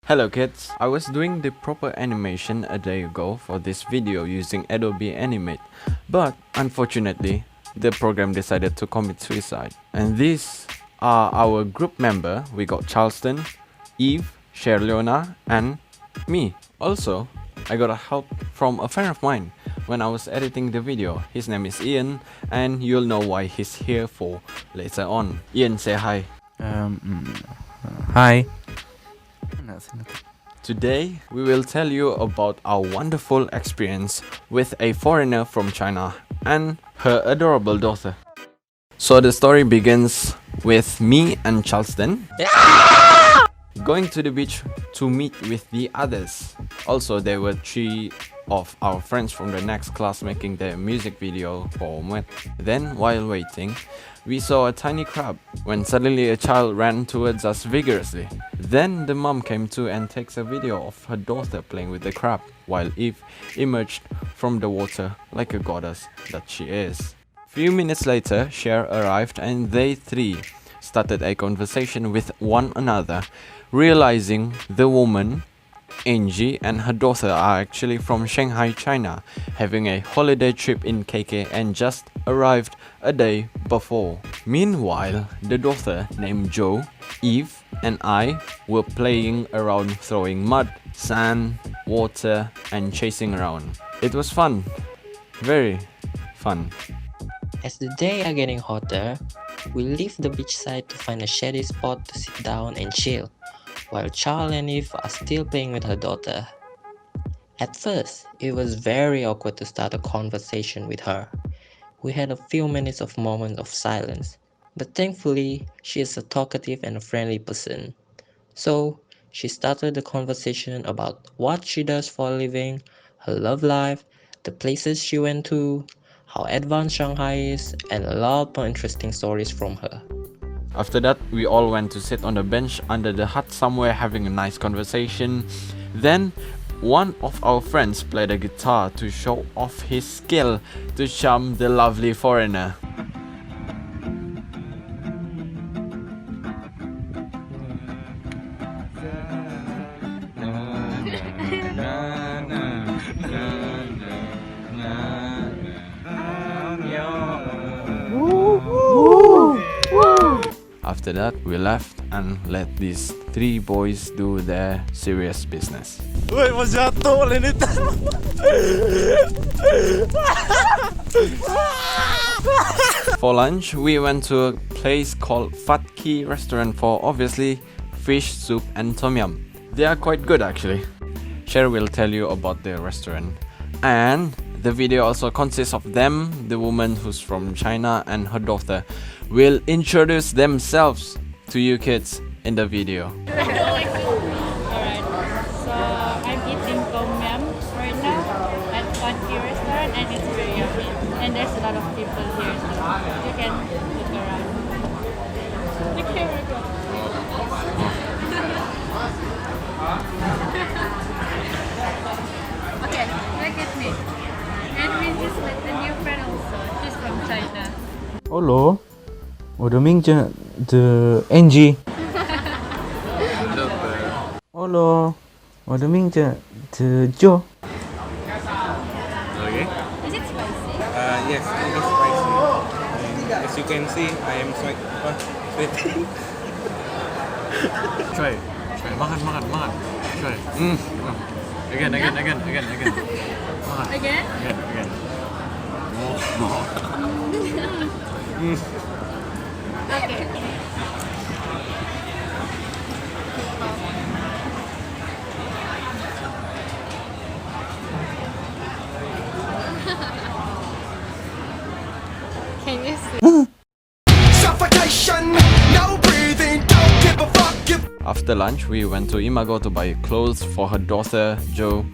Hello kids, I was doing the proper animation a day ago for this video using Adobe Animate, but unfortunately, the program decided to commit suicide. And these are our group member. We got Charleston, Eve, Sherleona, and me. Also, I got a help from a friend of mine when I was editing the video. His name is Ian, and you'll know why he's here for later on. Ian, say hi. Hi. Today, we will tell you about our wonderful experience with a foreigner from China and her adorable daughter. So the story begins with me and Charleston going to the beach to meet with the others. Also, there were 3 of our friends from the next class making their music video for MUET. Then, while waiting, we saw a tiny crab when suddenly a child ran towards us vigorously. Then the mom came to and takes a video of her daughter playing with the crab, while Eve emerged from the water like a goddess that she is. Few minutes later, Cher arrived and they 3 started a conversation with one another, realizing the woman, Angie, and her daughter are actually from Shanghai, China, having a holiday trip in KK and just arrived a day before. Meanwhile, the daughter named Jo, Eve, and I were playing around throwing mud, sand, water, and chasing around. It was fun. Very fun. As the days are getting hotter, we leave the beachside to find a shady spot to sit down and chill, while Charles and Eve are still playing with her daughter. At first, it was very awkward to start a conversation with her. We had a few minutes of moments of silence, but thankfully, she is a talkative and a friendly person. So, she started the conversation about what she does for a living, her love life, the places she went to, how advanced Shanghai is, and a lot more interesting stories from her. After that, we all went to sit on the bench under the hut somewhere having a nice conversation. Then, one of our friends played a guitar to show off his skill to charm the lovely foreigner. After that, we left and let these 3 boys do their serious business. For lunch, we went to a place called Fat Ki restaurant for obviously fish soup and tom yum. They are quite good actually. Cher will tell you about the restaurant. And the video also consists of them, the woman who's from China, and her daughter will introduce themselves to you kids in the video. Alright, so I'm eating tom yum right now at Funky restaurant and it's very yummy. And there's a lot of people here, so you can look around. The camera go. Okay, look at me. And we just met the new friend also. She's from China. Hello. 我的名字是 Angie. Hello. 我的名字是 Joe. Okay. Is it spicy? Yes, it is spicy. And as you can see, I am sweating. Try. Makan. Try. Again. Again? Again. Okay. Can you see? Suffocation, no breathing, don't give a fuck. After lunch, we went to Imago to buy clothes for her daughter, Jo,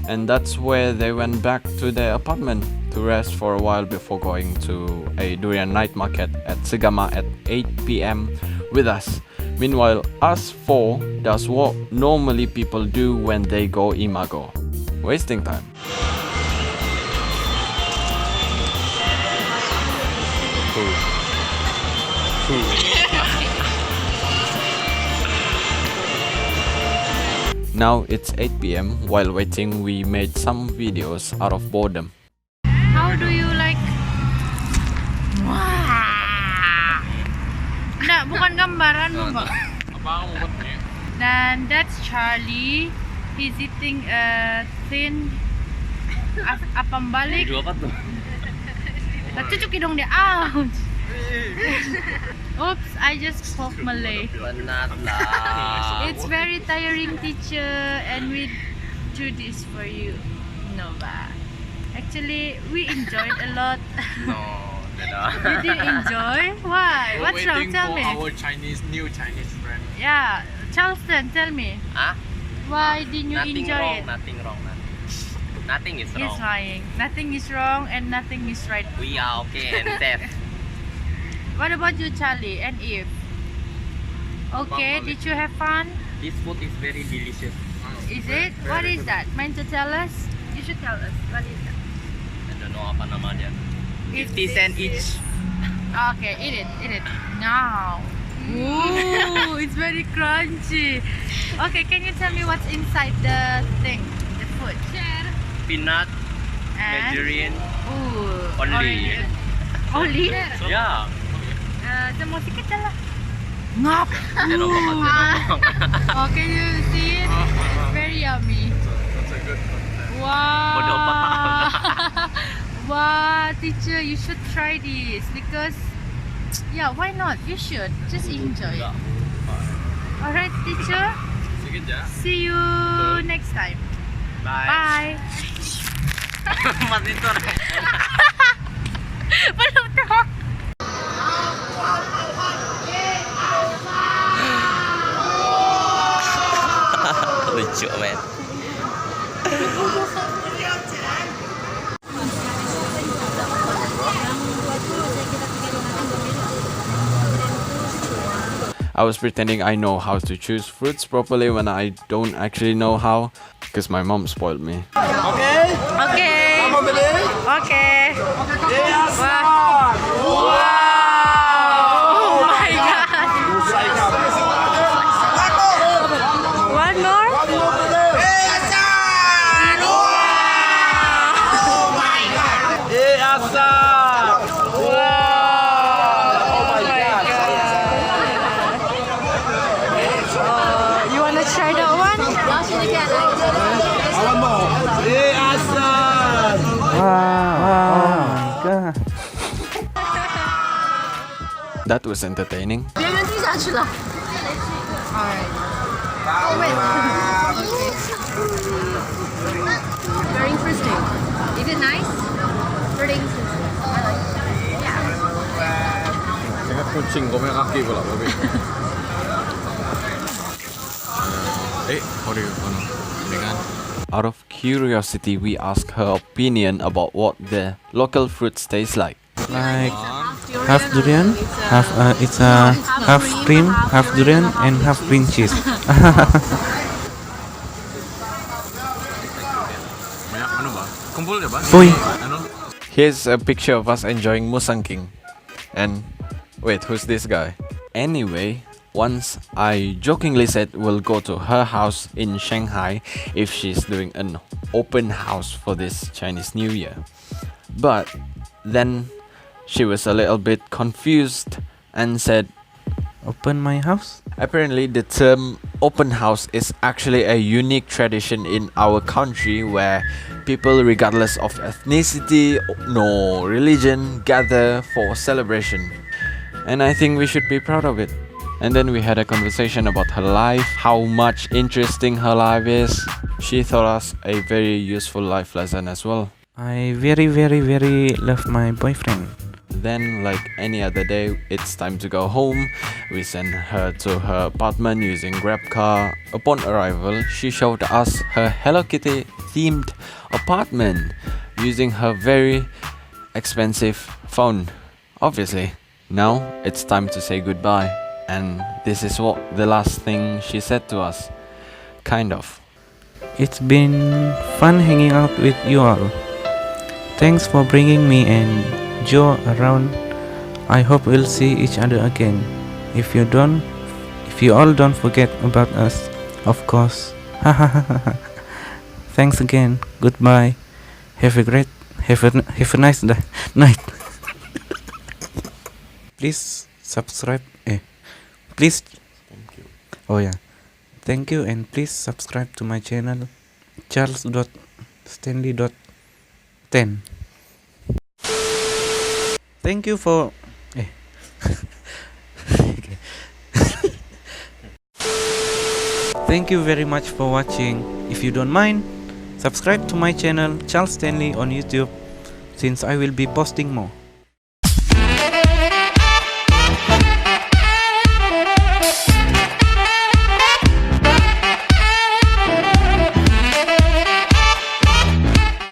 and that's where they went back to their apartment to rest for a while before going to a durian night market at Segama at 8 PM with us. Meanwhile, us 4 does what normally people do when they go Imago, wasting time. Now it's 8 p.m. While waiting, we made some videos out of boredom. How do you like? Wah. Nggak, bukan gambaran mo ba? Dan that's Charlie. He's eating a thin apam balik. Nacucuki dong dia. Ouch. Oops, I just spoke Malay. It's very tiring, teacher, and we do this for you. No ba? Actually, we enjoyed a lot. No, You didn't enjoy? Why? What's wrong? Tell me. Our new Chinese friend. Yeah, Charleston, tell me. Huh? Why didn't you Nothing enjoy wrong, it? nothing wrong. Nothing is He's wrong. lying. Nothing is wrong and nothing is right. We are okay and safe. What about you, Charlie and Eve? Okay, did you have fun? This food is very delicious. Is it? What is that? Mind to tell us? You should tell us. What is that? I don't know apa nama dia. 50 cents each. Okay, eat it now. Ooh, it's very crunchy. Okay, can you tell me what's inside the thing, the food? Peanut, And margarine. ooh, Only. Only? Yeah. Semua sikit je lah. Ngap. Jangan bohong. Oh, can you see it? It's very yummy. Wow. Bodoh amat. Wow, teacher, you should try this because yeah, why not? You should just enjoy it. Alright, teacher. See you next time. Bye. Masih itu. Belum tahu. Lucu men. I was pretending I know how to choose fruits properly when I don't actually know how, because my mom spoiled me. Okay. Okay. Wow. Oh my god. One more? You wanna try that one? Wow, oh my god. That was entertaining. Alright. Very interesting. Is it nice? Pretty interesting. I like it. Yeah. Kucing kau punya kaki pula babi. How do you ini kan? Out of curiosity, we asked her opinion about what the local fruits taste like. Like half durian, half it's a half cream, half durian, and half cream cheese. Banyak anu ba? Kumpul ya ba? Uy. Anu? Here's a picture of us enjoying Musang King. And wait, who's this guy? Anyway, once I jokingly said we'll go to her house in Shanghai if she's doing an open house for this Chinese New Year. But then she was a little bit confused and said, Open my house? apparently the term open house is actually a unique tradition in our country where people regardless of ethnicity, no religion, gather for celebration. And I think we should be proud of it. And then we had a conversation about her life, how much interesting her life is. She taught us a very useful life lesson as well. I very love my boyfriend. Then, like any other day, it's time to go home. We sent her to her apartment using GrabCar. Upon arrival, she showed us her Hello Kitty themed apartment using her very expensive phone. Obviously, now it's time to say goodbye. And this is what the last thing she said to us. Kind of. It's been fun hanging out with you all. Thanks for bringing me and Joe around. I hope we'll see each other again. If you all don't forget about us, of course, Thanks again. Goodbye. Have a nice night. Please subscribe. Please. Thank you. Oh yeah. Thank you, and please subscribe to my channel charles.stanley.10. Thank you for Okay. Thank you very much for watching. If you don't mind, subscribe to my channel Charles Stanley on YouTube, since I will be posting more.